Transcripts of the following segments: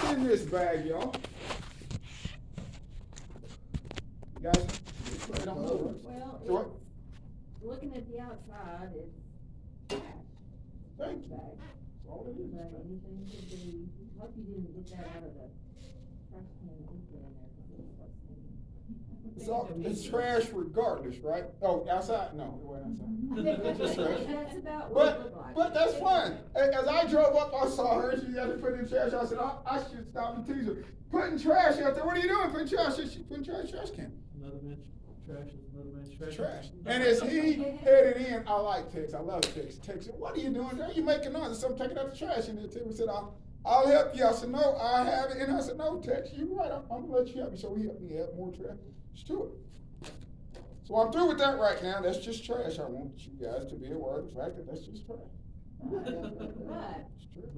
what's in this bag, y'all? You guys, I don't know. Well, So what? looking at the outside, it's trash. Thank you. Bag. All it is. But anything could be, hope you didn't get that out of the trash can that we put in there, because it was what's It's trash regardless, right? Oh, outside? No, it wasn't outside. It's just trash. That's about what it looked like. But that's fine. As I drove up, I saw her. She had to put in trash. I said, I should stop and tease her. Putting trash out there. What are you doing? Putting trash? She's putting trash can. Another man's trash is another man's trash. Trash. And as he headed in, I like Tex. I love Tex. Tex said, what are you doing there? You making noise. So I'm taking out the trash. And then Tim said, I'll help you. I said, no, I have it. And I said, no, Tex, you're right. I'm going to let you help me. So he helped me add more trash to it. So I'm through with that right now. That's just trash. I want you guys to be aware of the fact that that's just trash. But It's true.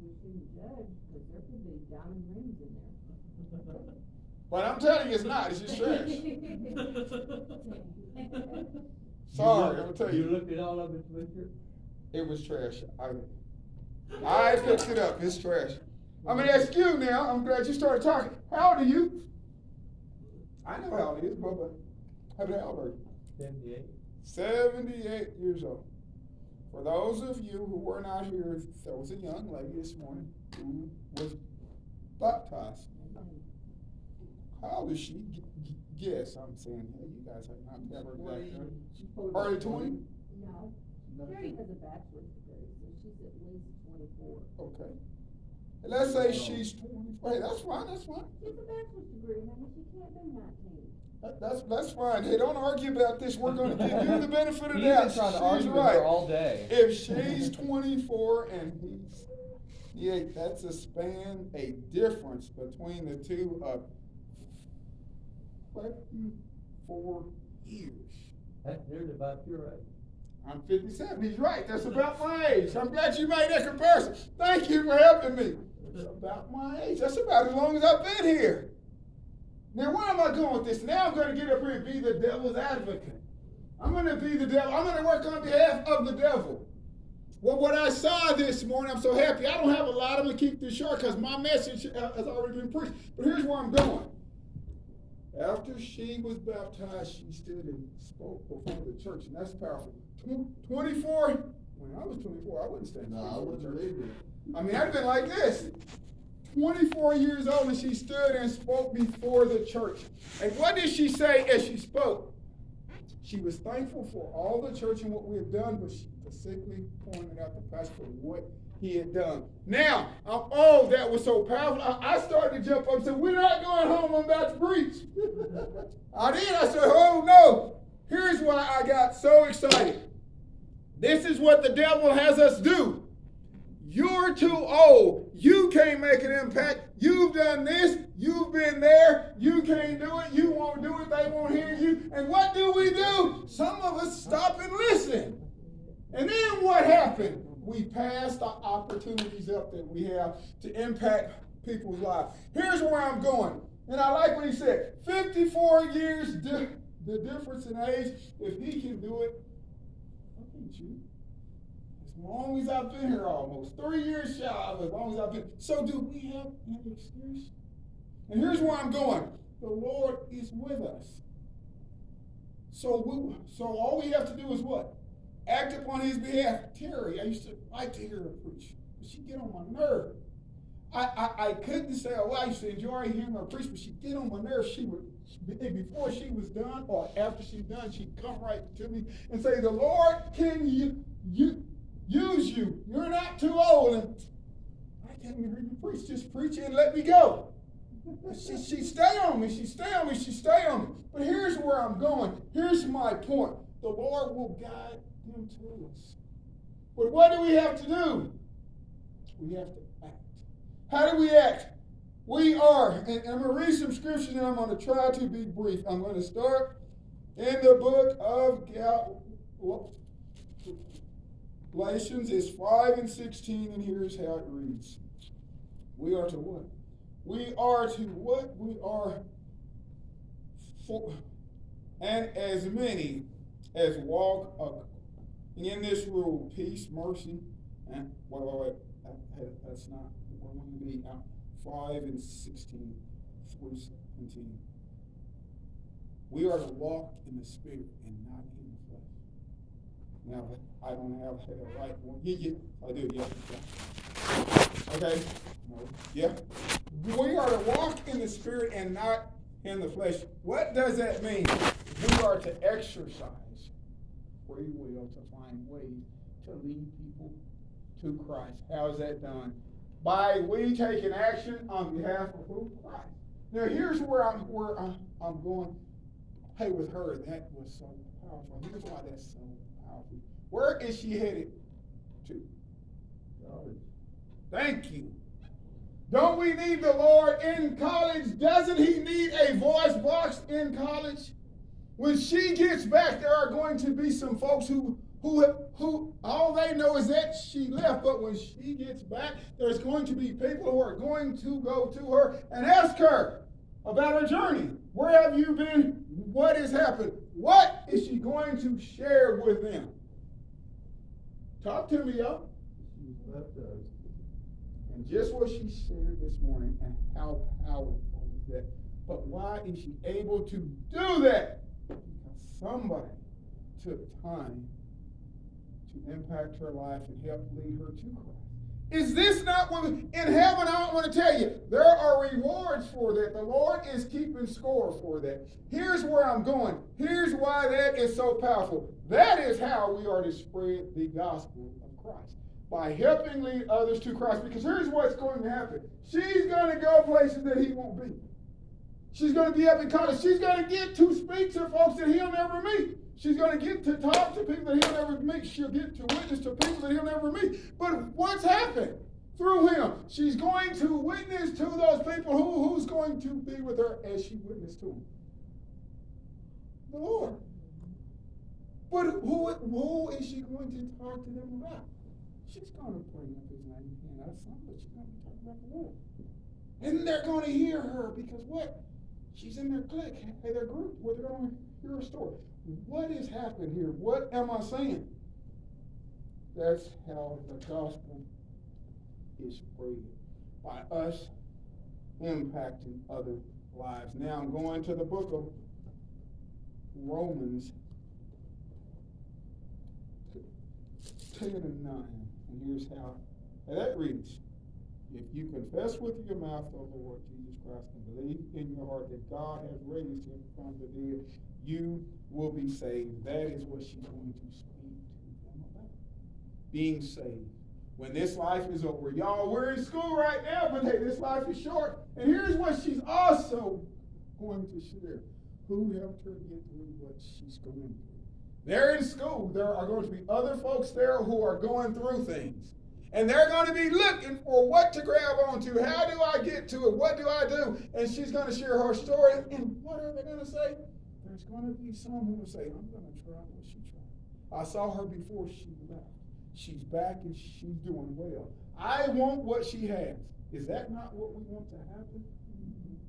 you shouldn't judge, because there could be diamond rings in there. But I'm telling you, it's not. It's just trash. Sorry, I'm gonna tell you. You looked at all of it, Richard? It was trash. I picked it up. It's trash. I'm gonna ask you now. I'm glad you started talking. How old are you? I know how old he is, Bubba. How old are you? 78. 78 years old. For those of you who were not here, there was a young lady this morning who was baptized. How old is she? Guess. I'm saying, hey, you guys have not ever exactly. Early 20? No. Sherry has a bachelor's degree, so she's at least 24. Okay. And let's say she's 24. Hey, that's fine. That's fine. She has a bachelor's degree, honey. She can't be 19. That's fine. Hey, don't argue about this. We're going to give you the benefit of He's that. been trying to She's argue with right. her all day. If she's 24 and he's 28, that's a difference between the two of 24 years. That's nearly about your age. I'm 57. He's right. That's about my age. I'm glad you made that comparison. Thank you for helping me. It's about my age. That's about as long as I've been here. Now, where am I going with this? Now I'm going to get up here and be the devil's advocate. I'm going to be the devil. I'm going to work on behalf of the devil. Well, what I saw this morning, I'm so happy. I don't have a lot. I'm going to keep this short because my message has already been preached. But here's where I'm going. After she was baptized, she stood and spoke before the church, and that's powerful. 24, when I was 24, I wouldn't stand No, I wouldn't believe it. I mean, I'd been like this. 24 years old, and she stood and spoke before the church. And what did she say as she spoke? She was thankful for all the church and what we have done, but she specifically pointed out the pastor for what he had done. Now, oh, that was so powerful. I started to jump up and said, we're not going home, I'm about to preach. I did. I said, oh, no. Here's why I got so excited. This is what the devil has us do. You're too old. You can't make an impact. You've done this. You've been there. You can't do it. You won't do it. They won't hear you. And what do? Some of us stop and listen. And then what happened? We pass the opportunities up that we have to impact people's lives. Here's where I'm going. And I like what he said. 54 years, the difference in age. If he can do it, why can't you? As long as I've been here almost. 3 years shy of as long as I've been. So do we have any excuse? And here's where I'm going. The Lord is with us. So all we have to do is what? Act upon his behalf. Terry, I used to like to hear her preach, but she'd get on my nerve. I couldn't say, oh, I used to enjoy hearing her preach, but she'd get on my nerves. She would, before she was done or after she's done, she'd come right to me and say, the Lord can use you. You're not too old. And I can't even hear you preach. Just preach it and let me go. She'd stay on me. She'd stay on me. She'd stay on me. But here's where I'm going. Here's my point. The Lord will guide him to us. But what do we have to do? We have to act. How do we act? We are, and I'm going to read some scriptures and I'm going to try to be brief. I'm going to start in the book of Galatians. It's 5 and 16, and here's how it reads. We are to what? We are to what? We are for, and as many as walk in this rule, peace, mercy, and wait, that's not where we want to be. 5 and 16 through 17. We are to walk in the Spirit and not in the flesh. Now, I don't have the right one. Yeah, I do, yeah. Okay? No. Yeah. We are to walk in the Spirit and not in the flesh. What does that mean? We are to exercise free will to find ways to lead people to Christ. How is that done? By we taking action on behalf of who? Christ. Now here's where I'm going. Hey, with her, that was so powerful. Here's why that's so powerful. Where is she headed to? College. Thank you. Don't we need the Lord in college? Doesn't he need a voice box in college? When she gets back, there are going to be some folks who all they know is that she left, but when she gets back, there's going to be people who are going to go to her and ask her about her journey. Where have you been? What has happened? What is she going to share with them? Talk to me, y'all. She was baptized. And just what she shared this morning and how powerful is that. But why is she able to do that? Because somebody took time to impact her life and help lead her to Christ. Is this not what in heaven? I want to tell you, there are rewards for that. The Lord is keeping score for that. Here's where I'm going. Here's why that is so powerful. That is how we are to spread the gospel of Christ. By helping lead others to Christ. Because here's what's going to happen. She's going to go places that he won't be. She's going to be up in college. She's going to get to speak to folks that he'll never meet. She's going to get to talk to people that he'll never meet. She'll get to witness to people that he'll never meet. But what's happened through him? She's going to witness to those people. Who's going to be with her as she witnessed to them? The Lord. But who is she going to talk to them about? She's going to bring up his name and that's something, but she's going to be talking about the Lord. And they're going to hear her because what? She's in their clique, their group, where they're going to hear her story. What has happened here? What am I saying? That's how the gospel is spread, by us impacting other lives. Now I'm going to the book of Romans 10 and 9. And here's how that reads. If you confess with your mouth the Lord Jesus Christ and believe in your heart that God has raised him from the dead, you will be saved. That is what she's going to speak to them about. Being saved. When this life is over. Y'all, we're in school right now, but hey, this life is short. And here's what she's also going to share. Who helped her get through what she's going through? They're in school. There are going to be other folks there who are going through things. And they're going to be looking for what to grab onto. How do I get to it? What do I do? And she's going to share her story. And what are they going to say? There's going to be some who will say, I'm going to try what she tried. I saw her before she left. She's back and she's doing well. I want what she has. Is that not what we want to happen?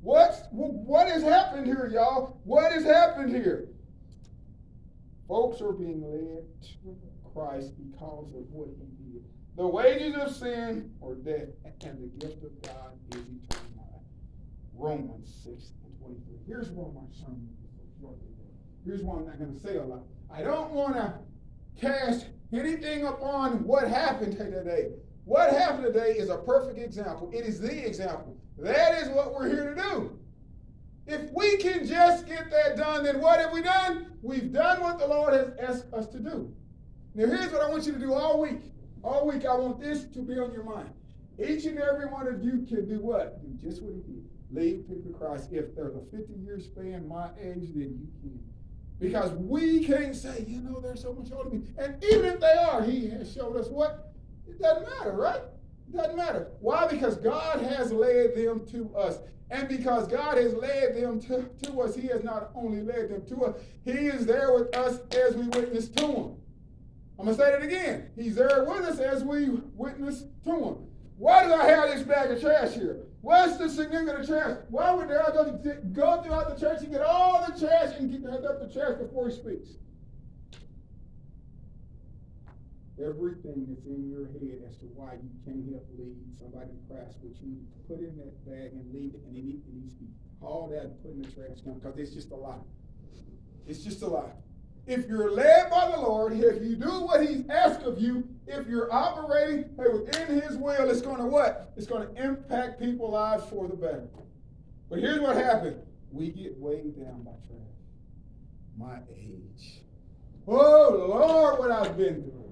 What has happened here, y'all? What has happened here? Folks are being led to Christ because of what he did. The wages of sin are death, and the gift of God is eternal life. Romans 6 and 23. Here's why my sermon is so short today. Here's why I'm not going to say a lot. I don't want to cast anything upon what happened today. What happened today is a perfect example. It is the example. That is what we're here to do. If we can just get that done, then what have we done? We've done what the Lord has asked us to do. Now here's what I want you to do all week. All week I want this to be on your mind. Each and every one of you can do what? Do just what he did. Lead people to Christ. If there's a 50-year span my age, then you can. Because we can't say, they're so much older than me. And even if they are, he has showed us what? It doesn't matter, right? It doesn't matter. Why? Because God has led them to us. And because God has led them to us, he has not only led them to us, he is there with us as we witness to him. I'm going to say that again. He's there with us as we witness to him. Why do I have this bag of trash here? What's the significance of trash? Why would God go throughout the church and get all the trash and get up the trash before he speaks? everything that's in your head as to why you can't help lead somebody to Christ, which you need to put in that bag and leave it, and it needs to be hauled out and put in the trash can, because it's just a lie. It's just a lie. If you're led by the Lord, if you do what He's asked of you, if you're operating within His will, it's going to what? It's going to impact people's lives for the better. But here's what happens. We get weighed down by trash. My age. Oh, Lord, what I've been through.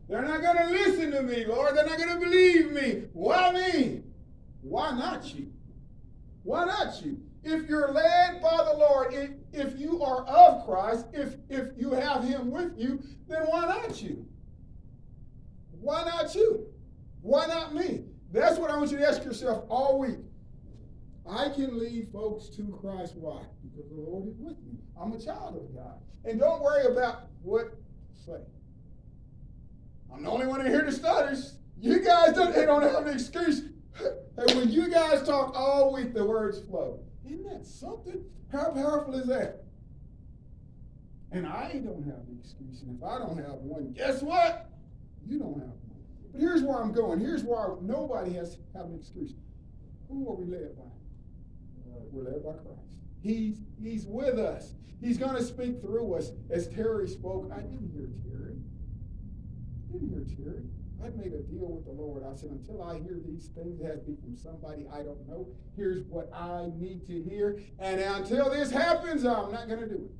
They're not going to listen to me, Lord. They're not going to believe me. Why me? Why not you? Why not you? If you're led by the Lord, if you are of Christ, if you have Him with you, then why not you? Why not you? Why not me? That's what I want you to ask yourself all week. I can lead folks to Christ. Why? Because the Lord is with me. I'm a child of God. And don't worry about what say. I'm the only one in here that stutters. You guys don't have an excuse. And when you guys talk all week, the words flow. Isn't that something? How powerful is that? And I don't have an excuse. And if I don't have one, guess what? You don't have one. But here's where I'm going. Here's why nobody has to have an excuse. Who are we led by? We're led by Christ. He's with us. He's going to speak through us. As Terry spoke, I didn't hear Terry. I made a deal with the Lord. I said, until I hear these things, it has to be from somebody I don't know. Here's what I need to hear. And until this happens, I'm not going to do it.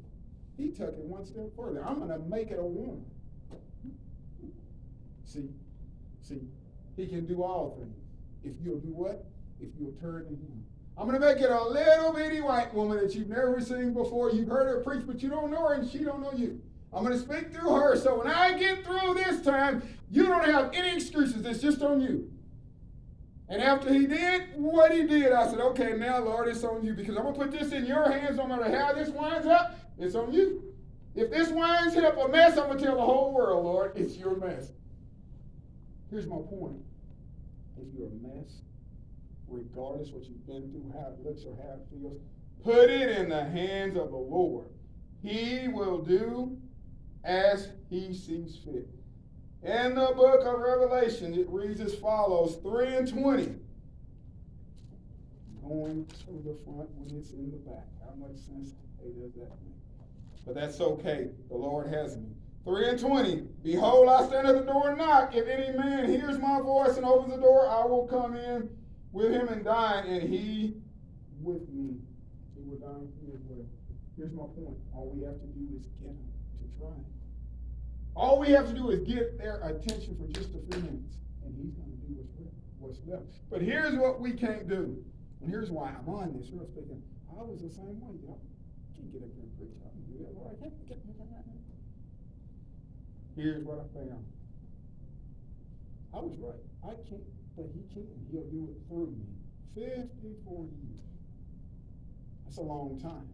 He took it one step further. I'm going to make it a woman. See, He can do all things. If you'll do what? If you'll turn to Him. I'm going to make it a little bitty white woman that you've never seen before. You've heard her preach, but you don't know her and she don't know you. I'm going to speak through her, so when I get through this time, you don't have any excuses. It's just on you. And after He did what He did, I said, okay, now, Lord, it's on you, because I'm going to put this in your hands. No matter how this winds up, it's on you. If this winds up a mess, I'm going to tell the whole world, Lord, it's your mess. Here's my point. If you're a mess, regardless what you've been through, how it looks or how it feels, put it in the hands of the Lord. He will do as He sees fit. In the book of Revelation, it reads as follows, 3:20. Going to the front when it's in the back. How much sense does that make? But that's okay. The Lord has me. 3:20. Behold, I stand at the door and knock. If any man hears my voice and opens the door, I will come in with him and dine, and he with me. He will dine with me as well. Here's my point. All we have to do is get them to try. All we have to do is get their attention for just a few minutes, and He's going to do what's left. But here's what we can't do, and here's why I'm on this. Real speaking, I was the same way. I can't get up here and preach. I can do that, Lord. I can't get that. Here's what I found. I was right. I can't, but He can. He'll do it through me. 54 years. That's a long time.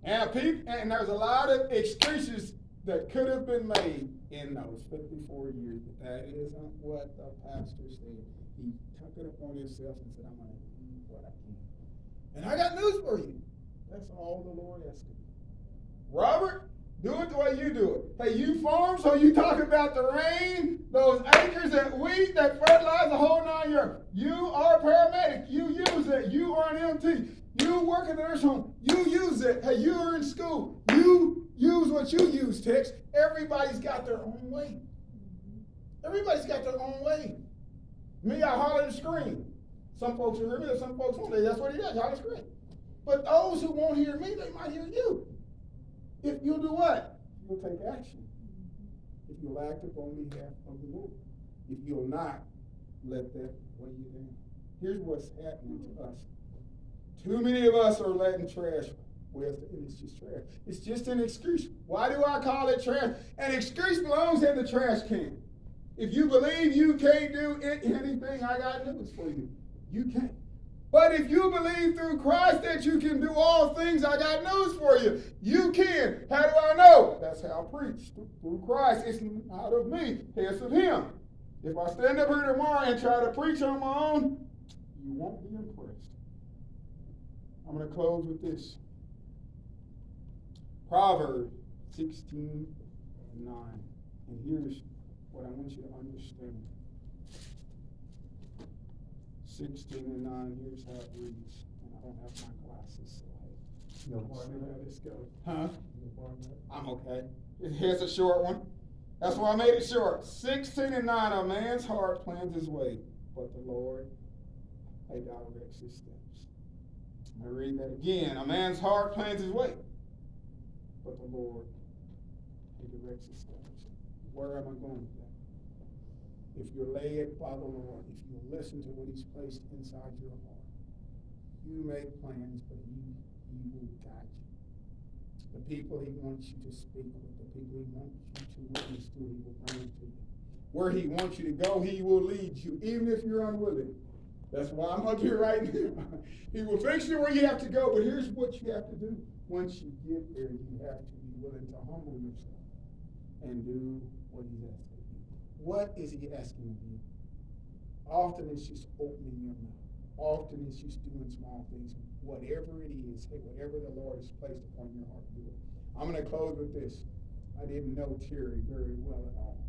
And there's a lot of excuses that could have been made in those 54 years, but that isn't what the pastor said. He took it upon himself and said, I'm going to do what I can. And I got news for you. That's all the Lord asks of you. Robert, do it the way you do it. Hey, you farm, so you talk about the rain, those acres that wheat, that fertilize the whole 9 yards. You are a paramedic. You use it. You are an MT. You work in the nursing home. You use it. Hey, you are in school. You use what you use, Tex. Everybody's got their own way. Everybody's got their own way. Me, I holler and scream. Some folks will hear me, some folks won't. That's what he does, holler and scream. But those who won't hear me, they might hear you. If you'll do what? You'll take action. If you'll act upon behalf of the Lord. If you'll not, let that weigh you down. Here's what's happening to us. Too many of us are letting trash. Well, it's just trash. It's just an excuse. Why do I call it trash? An excuse belongs in the trash can. If you believe you can't do anything, I got news for you. You can't. But if you believe through Christ that you can do all things, I got news for you. You can. How do I know? That's how I preach. Through Christ. It's not of me. It's of Him. If I stand up here tomorrow and try to preach on my own, you won't be impressed. I'm going to close with this. Proverbs 16:9. And here's what I want you to understand. 16 and 9, here's how it reads. And I don't have my glasses, so hey. No let's see formula? how this goes. Huh? You informed that? I'm okay. Here's a short one. That's why I made it short. 16 and 9, a man's heart plans his way, but the Lord, he directs his steps. I'm going to read that again. A man's heart plans his way, but the Lord, he directs his steps. Where am I going with that? If you're led by the Lord, if you listen to what he's placed inside your heart, you make plans, but he will guide you. The people he wants you to speak with, the people he wants you to witness to, he will bring to you. Where he wants you to go, he will lead you, even if you're unwilling. That's why I'm up here right now. He will fix you where you have to go, but here's what you have to do. Once you get there, you have to be willing to humble yourself and do what he's asking of you. What is he asking of you? Often it's just opening your mouth. Often it's just doing small things. Whatever it is, hey, whatever the Lord has placed upon your heart, do it. I'm going to close with this. I didn't know Terry very well at all.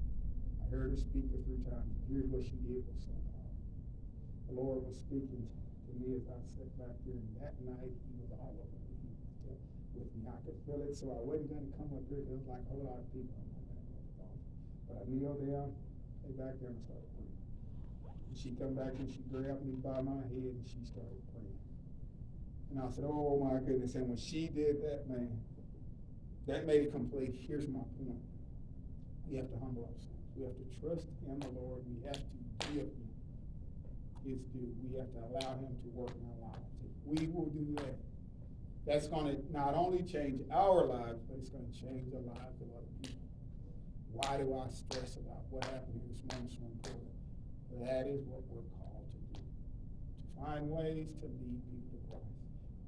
I heard her speak a few times. Here's what she did was so powerful. The Lord was speaking to me as I sat back there, and that night he was all over me. He was still with me. I could feel it, so I wasn't going to come up here. There was like a whole lot of people. But I kneeled down, lay back there, and started praying. She come back and she grabbed me by my head and she started praying. And I said, oh my goodness. And when she did that, man, that made it complete. Here's my point. We have to humble ourselves. We have to trust in the Lord. We have to give him his due. We have to allow him to work in our lives. If we will do that, that's going to not only change our lives, but it's going to change the lives of other people. Why do I stress about what happened here this morning so important? That is what we're called to do, to find ways to lead people to Christ.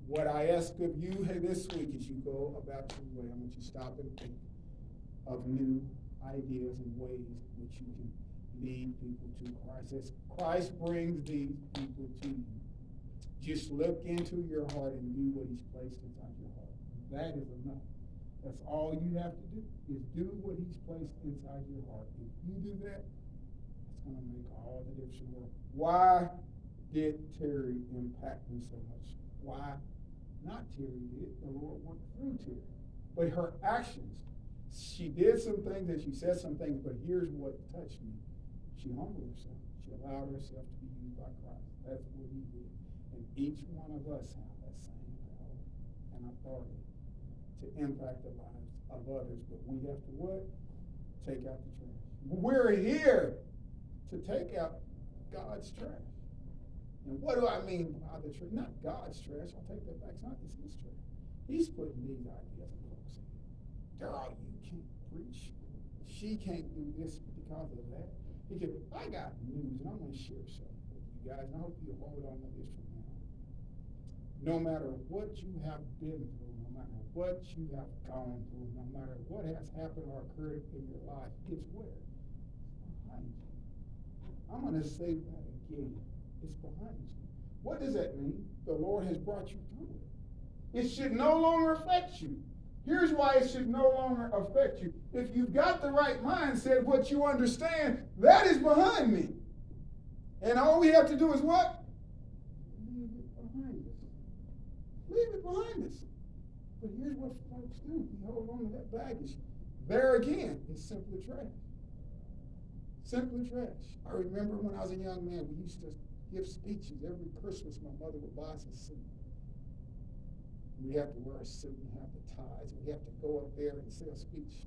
What I ask of you this week as you go about your way, I want you to stop and think of new ideas and ways which you can lead people to Christ. As Christ brings these people to you, just look into your heart and do what he's placed inside your heart. That is enough. That's all you have to do, is do what he's placed inside your heart. If you do that, going to make all the difference in the world. Why did Terry impact me so much? Why not Terry did? The Lord worked through Terry. But her actions, she did some things and she said some things, but here's what touched me. She humbled herself. She allowed herself to be used by Christ. That's what he did. And each one of us have that same power and authority to impact the lives of others. But we have to what? Take out the trash. We're here to take out God's trash. And what do I mean by the trash? Not God's trash. I'll take that back. It's his trash. He's putting these ideas in folks' head. Girl, you can't preach. She can't do this because of that. I got news, and I'm going to share something with you guys, and I hope you hold on to this from now on. No matter what you have been through, no matter what you have gone through, no matter what has happened or occurred in your life, it's where? Behind you. I'm going to say that again. It's behind you. What does that mean? The Lord has brought you through it. It should no longer affect you. Here's why it should no longer affect you. If you've got the right mindset, what you understand, that is behind me. And all we have to do is what? Leave it behind us. Leave it behind us. But here's what folks do. We hold on to that baggage. There again, it's simply trash. Simply trash. I remember when I was a young man, we used to give speeches. Every Christmas, my mother would buy us a suit. We have to wear a suit and have the ties. We have to go up there and say a speech.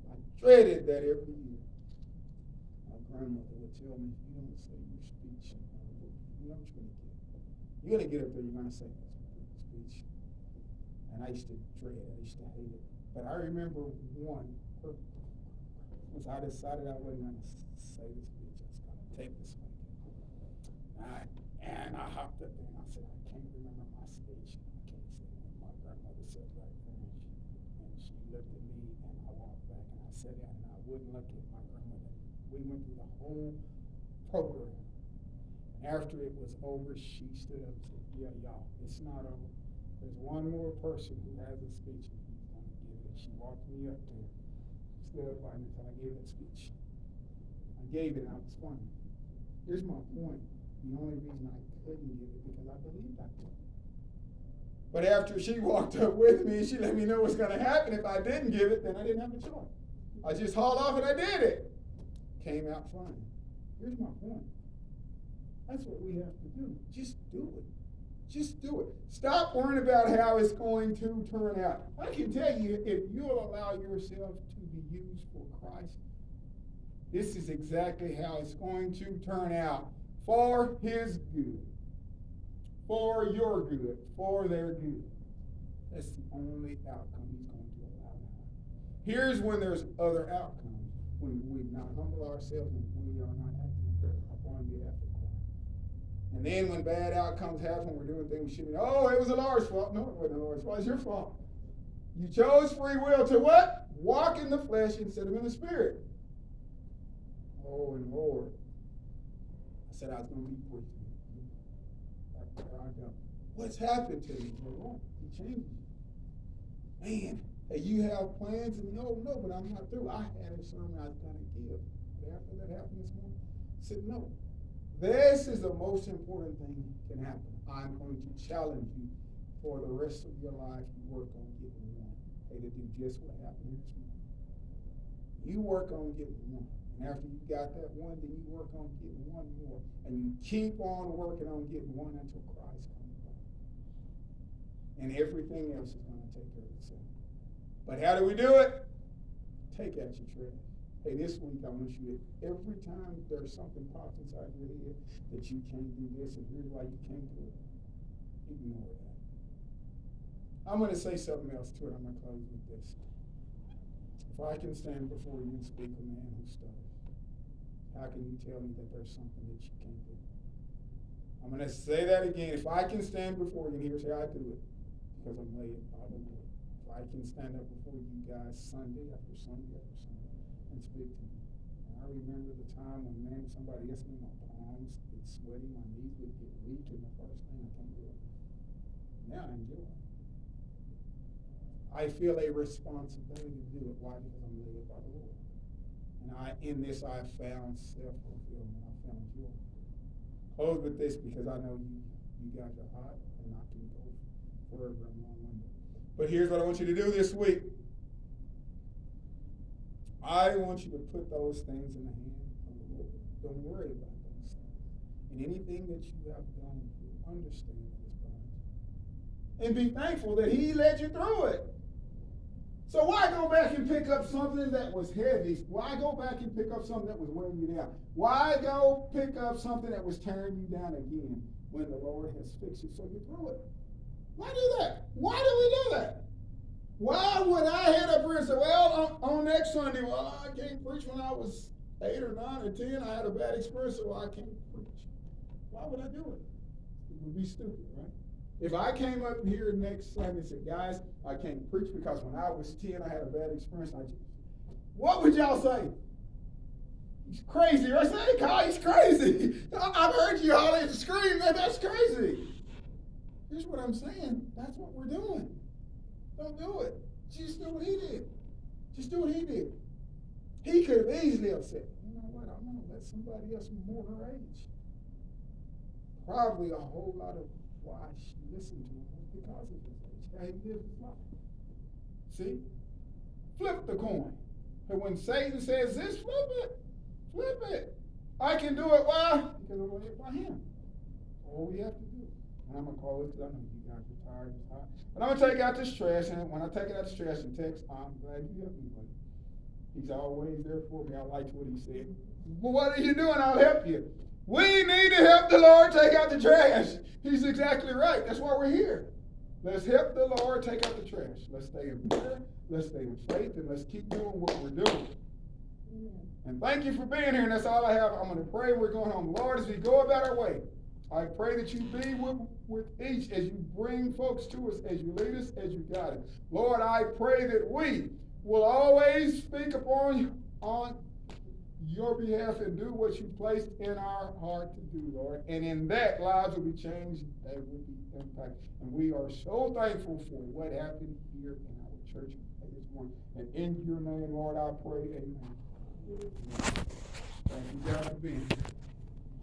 I dreaded that every year. My grandmother would tell me, if you don't say your speech, you know what you're going to get. You're going to get up there, you're going to say that speech. And I used to dread it. I used to hate it. But I remember one was I decided I wasn't going to say the speech. I was going to take the speech. And I hopped up there and I said, I can't remember my speech. I can't say it. My grandmother sat right there and she looked at me and I walked back and I sat down and I wouldn't look at my grandmother. We went through the whole program. And after it was over, she stood up and said, yeah, y'all, it's not over. There's one more person who has a speech and he's going to give it. And she walked me up there. stood up by me until I gave that speech. I gave it, and I was funny. Here's my point. The only reason I couldn't give it because I believed I could. But after she walked up with me and she let me know what's going to happen if I didn't give it, then I didn't have a choice. I just hauled off and I did it. Came out fine. Here's my point. That's what we have to do. Just do it. Just do it. Stop worrying about how it's going to turn out. I can tell you, if you'll allow yourself to be used for Christ, this is exactly how it's going to turn out. For His good. For your good. For their good. That's the only outcome He's going to allow to happen. Here's when there's other outcomes. When we not humble ourselves and we are not acting upon behalf of Christ. And then when bad outcomes happen, we're doing things we shouldn't. Oh, it was the Lord's fault. No, it wasn't the Lord's fault. It's your fault. You chose free will to what? Walk in the flesh instead of in the spirit. Oh, and Lord, I said I was going to be preaching. What's happened to me? Well, He changed me. Man, hey, you have plans? And no, but I'm not through. I had a sermon I was going to give. But after that happened this morning, I said, no. This is the most important thing that can happen. I'm going to challenge you for the rest of your life. You work on getting one. Hey, to do just what happened here this morning. You work on getting one. And after you got that one, then you work on getting one more. And you keep on working on getting one until Christ comes back. And everything else is going to take care of itself. But how do we do it? Take out your trash. Hey, this week I want you to, every time there's something pops inside your head that you can't do this and here's why you can't do it, ignore that. I'm going to say something else to it. I'm going to close with this. If I can stand before you and speak a man who stutters, how can you tell me that there's something that you can't do? I'm going to say that again. If I can stand before you, and here's how I do it, because I'm led by the Lord. If I can stand up before you guys Sunday after Sunday after Sunday and speak to you. And I remember the time when, man, somebody asked me, my palms get sweaty, my knees would get weak, and the first thing I can't do it. Now I enjoy it. I feel a responsibility to do it. Why? Because I'm led by the Lord. And in this I have found self-fulfillment. I found joy. Close with this because I know you guys are hot and I can go forever and long-winded. But here's what I want you to do this week. I want you to put those things in the hand of the Lord. Don't worry about those things. And anything that you have gone through, understand that it's behind you. And be thankful that He led you through it. So why go back and pick up something that was heavy? Why go back and pick up something that was weighing you down? Why go pick up something that was tearing you down again when the Lord has fixed it so you're through it? Why do that? Why do we do that? Why would I head up here and say, well, on next Sunday, well, I can't preach when I was 8 or 9 or 10. I had a bad experience, so I can't preach. Why would I do it? It would be stupid, right? If I came up here next Sunday and said, guys, I can't preach because when I was 10, I had a bad experience. What would y'all say? He's crazy. Or say, Kyle, he's crazy. I've heard you holler and scream, man, that's crazy. Here's what I'm saying. That's what we're doing. Don't do it. Just do what he did. Just do what he did. He could have easily have said, you know what, I'm going to let somebody else more her age. Probably a whole lot of why she listened to him was because of his age, how he lived his life. See? Flip the coin. And when Satan says this, flip it. Flip it. I can do it. Why? Because I'm led by him. All we have to do. And I'm going to call it because I know you guys are tired. It's hot. But I'm going to take out this trash. And when I take it out this trash and text, I'm glad you helped me, buddy. He's always there for me. I liked what he said. Well, what are you doing? I'll help you. We need to help the Lord take out the trash. He's exactly right. That's why we're here. Let's help the Lord take out the trash. Let's stay in prayer. Let's stay in faith. And let's keep doing what we're doing. And thank you for being here. And that's all I have. I'm going to pray. We're going home. Lord, as we go about our way, I pray that you be with each as you bring folks to us, as you lead us, as you guide us. Lord, I pray that we will always speak on your behalf and do what you placed in our heart to do, Lord. And in that, lives will be changed. They will be impacted. And we are so thankful for what happened here in our church. church this morning. And in your name, Lord, I pray, amen. Thank you, God, for being here.